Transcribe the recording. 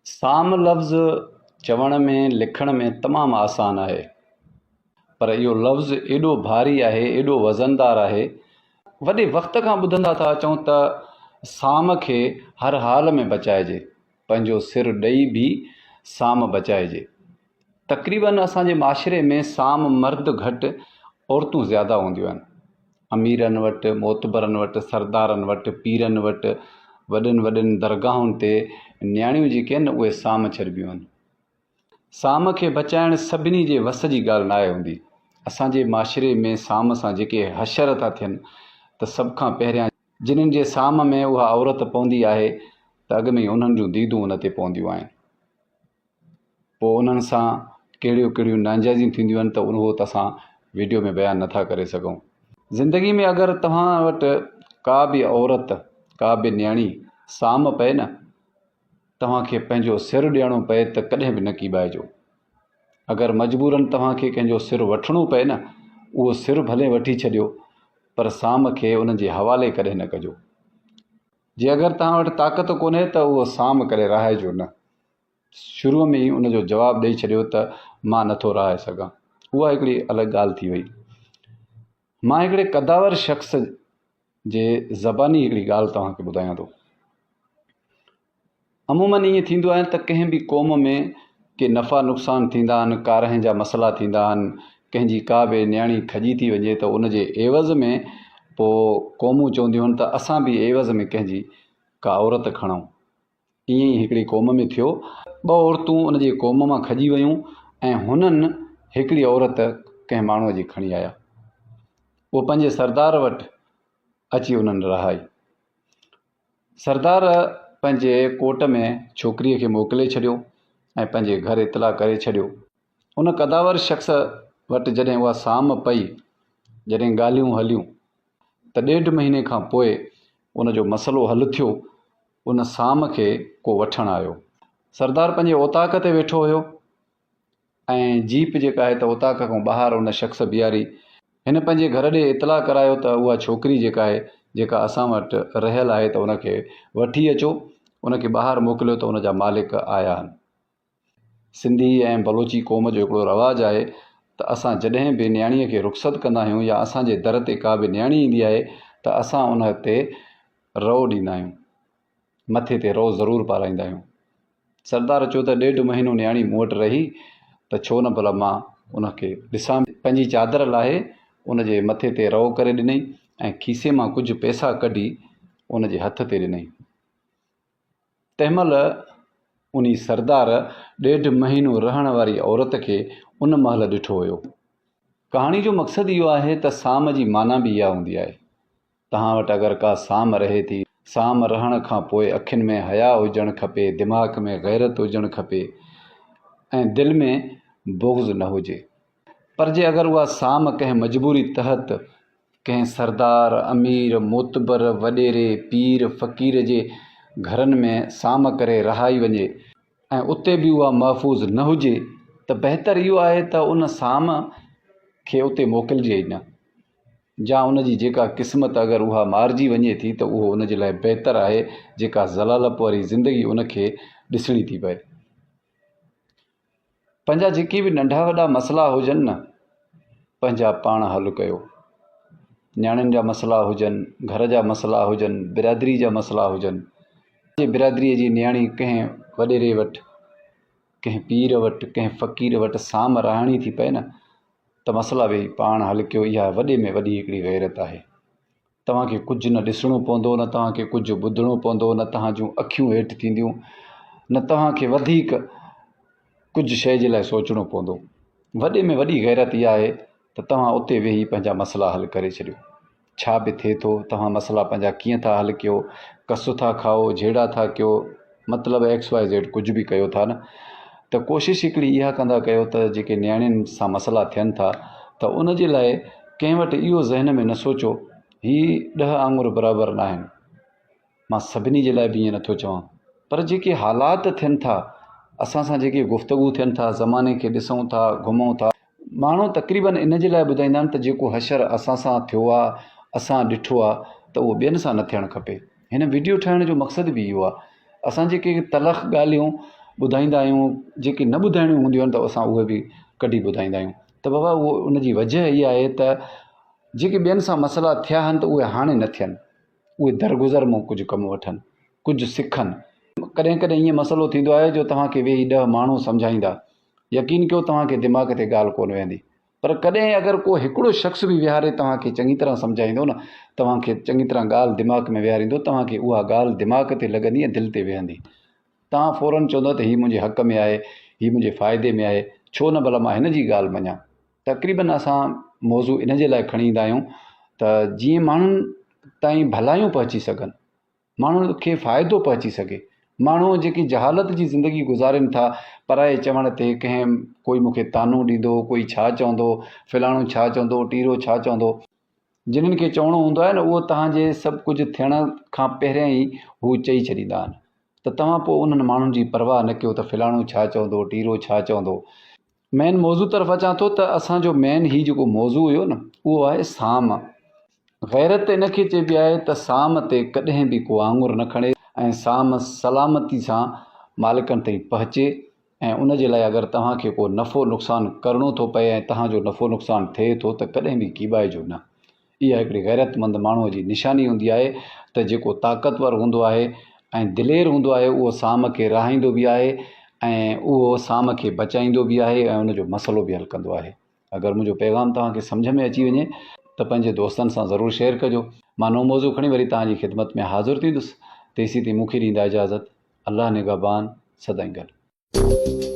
साम लफ़्ज़ चवण में लिखण में तमामु आसान आहे, पर इहो लफ़्ज़ एॾो भारी आहे, एॾो वज़नदार आहे। वॾे वक़्त खां ॿुधंदा था अचूं त साम खे हर हाल में बचाइजे, पंहिंजो सिर ॾेई बि साम बचाइजे। तक़रीबन असांजे माशरे में साम मर्द घटि, औरतूं ज़्यादा हूंदियूं आहिनि। अमीरनि वटि, मोतबरनि वटि, सरदारनि वटि, पीरनि वटि, वॾनि वॾनि दरगाहुनि ते न्याणियूं जेके आहिनि उहे साम छॾिबियूं आहिनि। साम खे बचाइण सभिनी जे वस जी ॻाल्हि नाहे हूंदी। असांजे माशरे में साम सां जेके हशर था थियनि त सभ खां पहिरियां जिन्हनि जे साम में उहा औरत पवंदी आहे त अॻ में उन्हनि जूं दीदूं उन ते पवंदियूं आहिनि। पोइ उन्हनि सां कहिड़ियूं कहिड़ियूं नाजाइज़ियूं थींदियूं आहिनि त उहो त असां वीडियो में बयानु नथा करे सघूं। ज़िंदगी में अगरि तव्हां वटि का बि औरत, का बि न्याणी साम पए न, तव्हांखे पंहिंजो सिर ॾियणो पए त कॾहिं बि न कीॿाइजो। अगरि मजबूरन तव्हांखे कंहिंजो सिर वठिणो पए न, उहो सिर भले वठी छॾियो, पर साम खे उन जे हवाले कॾहिं न कजो। जे अगरि तव्हां वटि ताक़त कोन्हे त उहो साम करे रहाइजो न। शुरूअ में ई उनजो जवाबु ॾेई छॾियो त मां नथो रहाए सघां। उहा हिकिड़ी अलॻि ॻाल्हि थी वई। मां हिकिड़े कदावर शख़्स जे ज़बानी हिकिड़ी ॻाल्हि तव्हांखे ॿुधायां थो। अमूमन ईअं थींदो आहे त कंहिं बि क़ौम में के नफ़ा नुक़सान थींदा आहिनि, कारह जा मसइला थींदा आहिनि, कंहिंजी का बि न्याणी खजी थी वञे त उन जे एवज़ में पोइ क़ौमूं चवंदियूं आहिनि त असां बि एवज़ में कंहिंजी का औरत खणूं। ईअं ई हिकिड़ी क़ौम में थियो, ॿ औरतूं उन जे क़ौम मां खजी वियूं ऐं हुननि हिकिड़ी औरत कंहिं माण्हूअ जी खणी आया। उहो पंहिंजे सरदार वटि अची उन्हनि रहाई। सरदार पंहिंजे कोट में छोकिरीअ खे मोकिले छॾियो ऐं पंहिंजे घर इतला करे छॾियो। उन कदावर शख़्स वटि जॾहिं उहा साम पई, जॾहिं ॻाल्हियूं हलियूं त 1.5 महीने खां पोइ उन जो मसइलो हल थियो। उन साम खे को वठणु आयो। सरदार पंहिंजे ओताक ते वेठो हुयो ऐं जीप जेका आहे त ओताक खां ॿाहिरि उन शख़्स बीहारी। हिन पंहिंजे घर ॾे इतला करायो त उहा छोकिरी जेका आहे, जेका असां वटि रहियल आहे, त उनखे वठी अचो, उनखे ॿाहिरि मोकिलियो त उन जा मालिक आया आहिनि। सिंधी ऐं बलोची क़ौम जो हिकिड़ो रवाजु आहे त असां जॾहिं बि न्याणीअ खे रुख़्सत कंदा आहियूं या असांजे दर ते का बि न्याणी ईंदी आहे त असां उन ते रओ ॾींदा आहियूं, मथे ते रओ ज़रूरु पाराईंदा आहियूं। सरदार चयो त 1.5 महीनो न्याणी मूं वटि रही त छो न भला मां उनखे ॾिसां। पंहिंजी चादर लाहे उन जे मथे ते रओ करे ॾिनई ऐं खीसे मां कुझु पैसा कढी उन जे हथ ते ॾिनई। तंहिंमहिल उन सरदार 1.5 महीनो रहण वारी औरत खे उन महिल ॾिठो हुयो। कहाणी जो मक़सदु इहो आहे त साम जी माना बि इहा हूंदी आहे। तव्हां वटि अगरि का साम रहे थी, साम रहण खां पोइ अखियुनि में हया हुजणु खपे, दिमाग़ में गैरत हुजणु खपे ऐं दिलि में बुग़्ज़ न हुजे। पर जे अगरि उहा साम कंहिं मजबूरी तहत कंहिं सरदार, अमीर, मोतबर, वॾेरे, पीर, फ़क़ीर जे घरनि में साम करे रहाई वञे ऐं उते बि उहा महफ़ूज़ न हुजे त बहितर इहो आहे त उन साम खे उते मोकिलिजे ई न। या उन जी जेका क़िस्मत अगरि उहा मारिजी वञे थी त उहो उन जे लाइ बहितर आहे जेका ज़लालत वारी ज़िंदगी उनखे ॾिसणी थी पए। पंहिंजा जेके बि नंढा वॾा मसइला हुजनि न, पंहिंजा पाण हल कयो। न्याणियुनि जा मसइला हुजनि, घर जा मसइला हुजनि, बिरादरी जा मसइला हुजनि। जे बिरादरीअ जी न्याणी कंहिं वॾेरे वटि, कंहिं पीर वटि, कंहिं फ़क़ीर वटि साम रहणी थी पए न, त मसइला वेही पाण हल कयो। इहा वॾे में वॾी हिकिड़ी गैरत आहे। तव्हांखे कुझु न ॾिसणो पवंदो, न तव्हांखे कुझु ॿुधणो पवंदो, न तव्हां जूं अखियूं हेठि थींदियूं, न तव्हांखे वधीक कुझु शइ जे लाइ सोचणो पवंदो। वॾे में वॾी गैरत इहा आहे त तव्हां उते वेही पंहिंजा मसइला हल करे छॾियो। छा बि थिए थो, तव्हां मसइला पंहिंजा कीअं था हल कयो, कसु था खाओ, जहिड़ा था कयो, मतिलबु XYZ कुझु बि कयो था न, त कोशिशि हिकिड़ी इहा कंदा कयो त जेके न्याणियुनि सां मसइला थियनि था त उन जे लाइ कंहिं वटि इहो ज़हन में न सोचो हीअ 10 आङुर बराबरि न आहिनि। मां सभिनी जे लाइ बि ईअं नथो चवां, पर जेके हालात थियनि था, असां सां जेके गुफ़्तगू थियनि था, ज़माने खे ॾिसूं था, घुमूं था, माण्हू तक़रीबन इन जे लाइ ॿुधाईंदा आहिनि त जेको हशर असां सां थियो आहे, असां ॾिठो आहे, त उहो ॿियनि सां न थियणु खपे। हिन वीडियो ठाहिण जो मक़सदु बि इहो आहे। असां जेके तलख़ ॻाल्हियूं ॿुधाईंदा आहियूं, जेके न ॿुधाइणियूं हूंदियूं आहिनि त असां उहे बि कढी ॿुधाईंदा आहियूं। त बाबा उहो उनजी वजह इहा आहे त जेके ॿियनि सां मसइला थिया आहिनि त उहे हाणे न थियनि, उहे दरगुज़र मां कुझु कमु वठनि, कुझु सिखनि। कॾहिं कॾहिं ईअं मसइलो थींदो आहे जो तव्हांखे वेही 10 माण्हू सम्झाईंदा, यकीन कयो तव्हांखे दिमाग़ ते ॻाल्हि कोन वेंदी, पर कॾहिं अगरि को हिकिड़ो शख़्स बि विहारे तव्हांखे चङी तरह सम्झाईंदो न, तव्हांखे चङी तरह ॻाल्हि दिमाग़ में विहारींदो, तव्हांखे उहा ॻाल्हि दिमाग़ ते लॻंदी ऐं दिलि ते वेहंदी। तव्हां फ़ौरन चवंदो त हीअ मुंहिंजे हक़ में आहे, हीअ मुंहिंजे फ़ाइदे में आहे, छो न भला मां हिन जी ॻाल्हि मञां। तक़रीबन असां मौज़ू इन जे लाइ खणी ईंदा आहियूं त जीअं माण्हुनि ताईं भलायूं पहुची सघनि, माण्हुनि खे फ़ाइदो पहुची सघे। माण्हू जेकी जहालत जी ज़िंदगी गुज़ारनि था, पराए चवण ते कंहिं कोई मूंखे तानो ॾींदो, कोई छा चवंदो, फलाणो छा चवंदो, टीरो छा चवंदो, जिन्हनि खे चवणो हूंदो आहे न उहो तव्हांजे सभु कुझु थियण खां पहिरियां ई हू चई छॾींदा आहिनि। त तव्हां पोइ उन्हनि माण्हुनि जी परवाह न कयो त फलाणो छा चवंदो, टीरो छा चवंदो। मेन मौज़ू तरफ़ अचां थो त असांजो मेन ही जेको मौज़ू हुयो न, उहो आहे साम। गैरत इनखे चइबी आहे त साम ते कॾहिं बि को आङुर न खणे ऐं साम सलामती सां मालिकनि ताईं पहुचे। ऐं उन जे लाइ अगरि तव्हांखे को नफ़ो नुक़सानु करिणो थो पए ऐं तव्हांजो नफ़ो नुक़सानु थिए थो त कॾहिं बि कीबाइजो न। इहा हिकिड़ी गैरतमंद माण्हूअ जी निशानी हूंदी आहे त जेको ताक़तवर हूंदो आहे ऐं दिलेर हूंदो आहे, उहो साम खे रहाईंदो बि आहे ऐं उहो साम खे बचाईंदो बि आहे ऐं उनजो मसइलो बि हल कंदो आहे। अगरि मुंहिंजो पैगाम तव्हांखे सम्झ में अची वञे त पंहिंजे दोस्तनि सां ज़रूरु शेयर कजो। मां नओं मौज़ू खणी वरी तव्हांजी ख़िदमत में हाज़िर थींदुसि। तेसीं ताईं मूंखे ॾींदा इजाज़त। अल्लाह निगहबान, सदाईं गॾु।